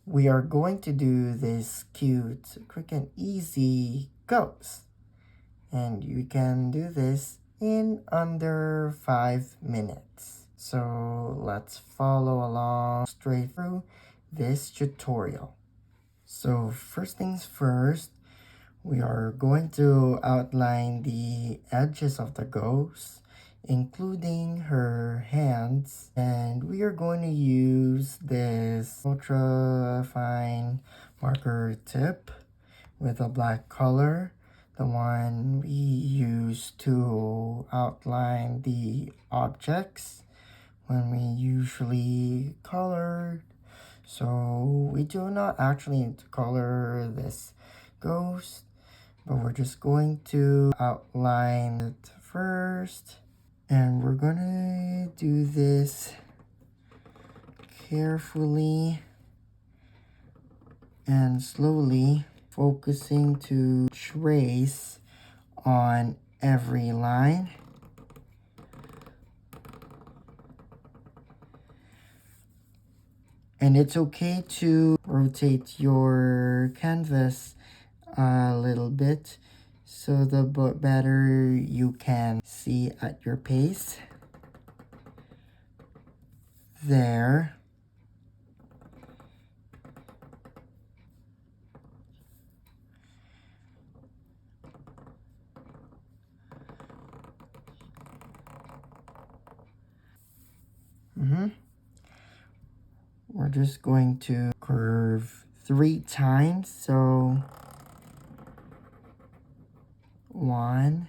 we are going to do this cute, quick and easy ghost. And you can do this in under 5 minutes. So let's follow along straight through this tutorial. So first things first, we are going to outline the edges of the ghost, including her hands, and we are going to use this ultra fine marker tip with a black color, the one we use to outline the objects when we usually color. So we do not actually need to color this ghost, but we're just going to outline it first. And we're gonna do this carefully and slowly, focusing to trace on every line. And it's okay to rotate your canvas a little bit so the better you can see at your pace. There. We're just going to curve 3 times. So 1,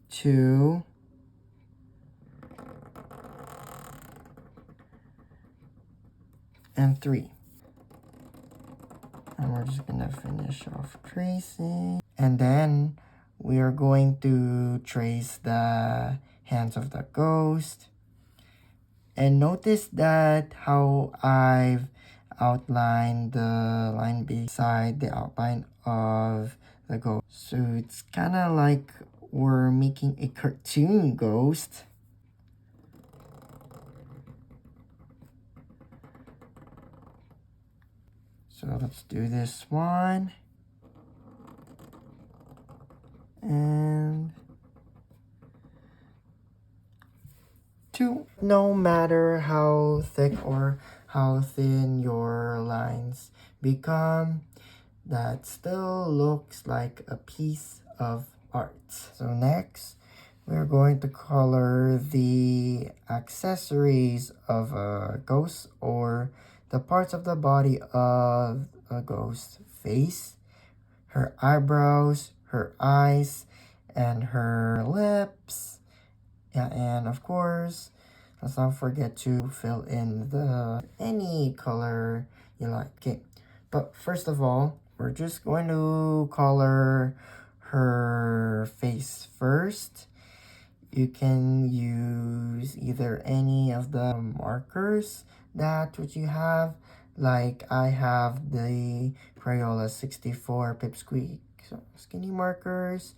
2, and 3. And we're just gonna finish off tracing. And then we are going to trace the hands of the ghost. And notice that how I've outlined the line beside the outline of the ghost. So it's kind of like we're making a cartoon ghost. So let's do this one. And 2. No matter how thick or how thin your lines become, that still looks like a piece of art. So next, we're going to color the accessories of a ghost, or the parts of the body of a ghost: face, her eyebrows, her eyes, and her lips. Yeah, and of course, let's not forget to fill in the any color you like. Okay, but first of all, we're just going to color her face first. You can use either any of the markers that what you have. Like I have the Crayola 64 Pipsqueak skinny markers,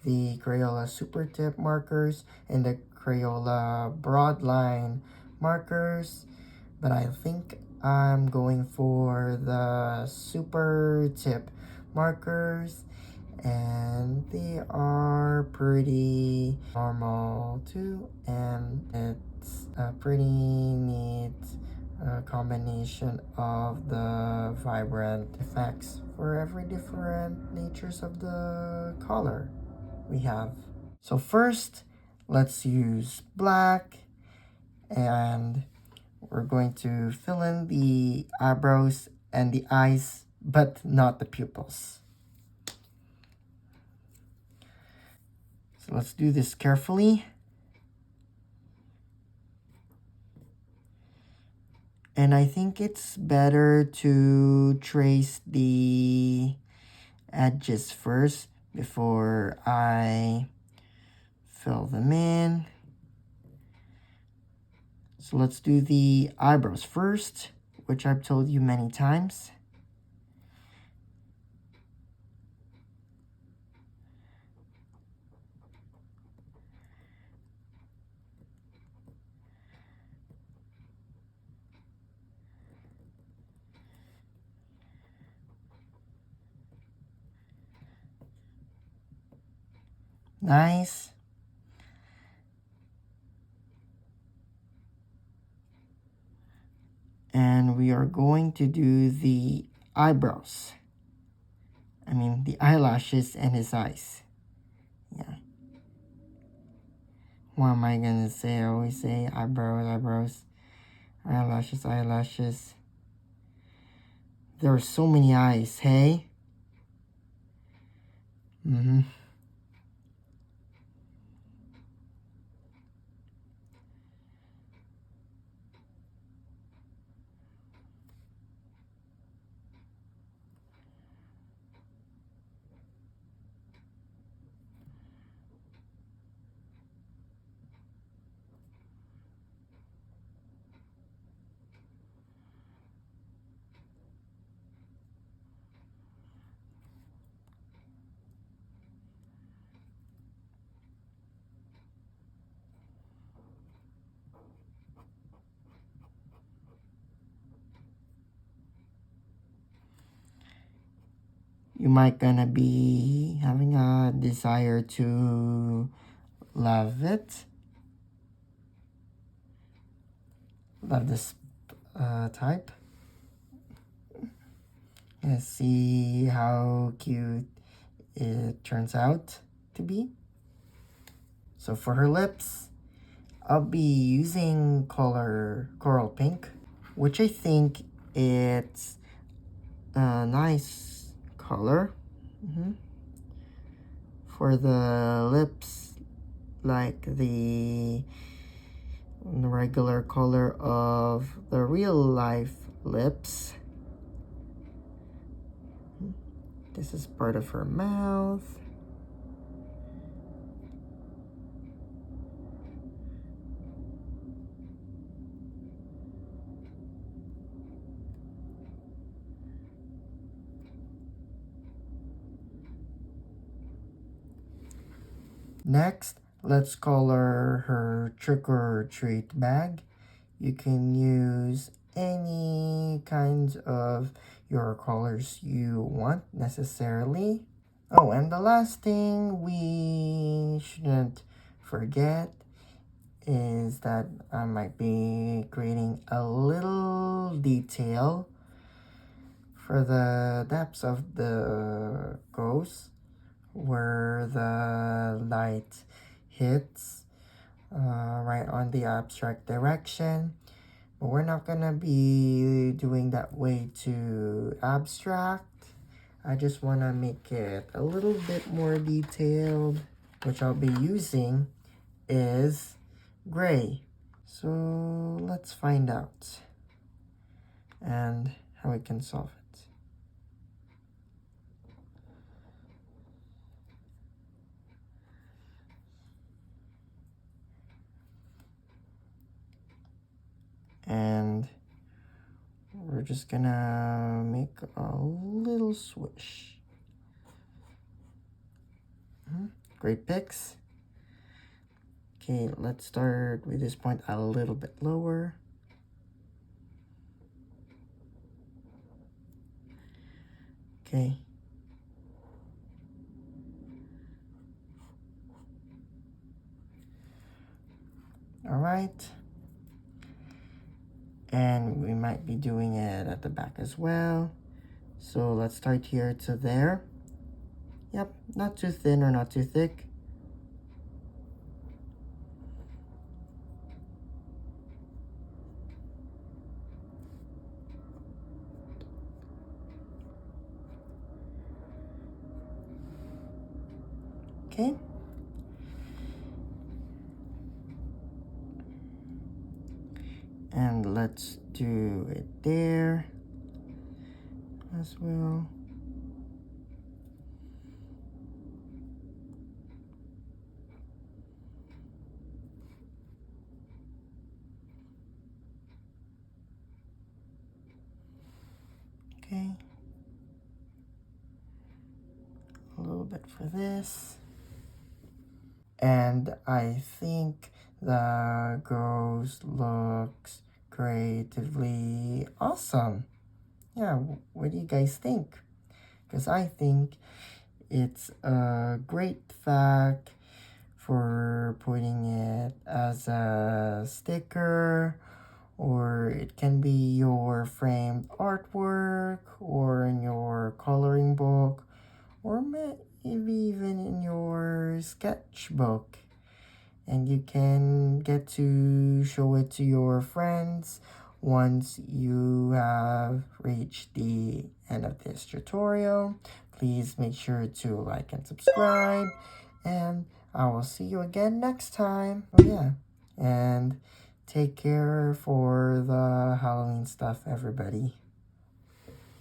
the Crayola Super Tip markers, and the Crayola Broadline markers. But I think I'm going for the Super Tip markers, and they are pretty normal too, and it's a pretty neat combination of the vibrant effects for every different natures of the color we have. So first, let's use black, and we're going to fill in the eyebrows and the eyes, but not the pupils. So let's do this carefully. And I think it's better to trace the edges first before I fill them in. So let's do the eyebrows first, which I've told you many times. Nice. And we are going to do the eyebrows. I mean, the eyelashes and his eyes. Yeah. What am I gonna say? I always say eyebrows, eyebrows, eyelashes, eyelashes. There are so many eyes, hey? Mm-hmm. You might gonna be having a desire to love it. Love this type. Let's see how cute it turns out to be. So for her lips, I'll be using color Coral Pink, which I think it's a nice color. For the lips, like the regular color of the real life lips. This is part of her mouth. Next, let's color her trick or treat bag. You can use any kinds of your colors you want necessarily. Oh, and the last thing we shouldn't forget is that I might be creating a little detail for the depths of the ghost where the light hits right on the abstract direction. But we're not gonna be doing that way too abstract. I just wanna make it a little bit more detailed. Which I'll be using is gray. So let's find out and how we can solve it. And we're just gonna make a little swish. Great picks. Okay, let's start with this point a little bit lower. Okay. All right. And we might be doing it at the back as well. So let's start here to there. Yep, not too thin or not too thick. Okay. And let's do it there as well. Okay. A little bit for this. And I think the ghost looks creatively awesome. Yeah, what do you guys think? Because I think it's a great fact for putting it as a sticker, or it can be your framed artwork, or in your coloring book, or maybe even in your sketchbook. And you can get to show it to your friends once you have reached the end of this tutorial. Please make sure to like and subscribe, and I will see you again next time. Oh yeah, and take care for the Halloween stuff, everybody.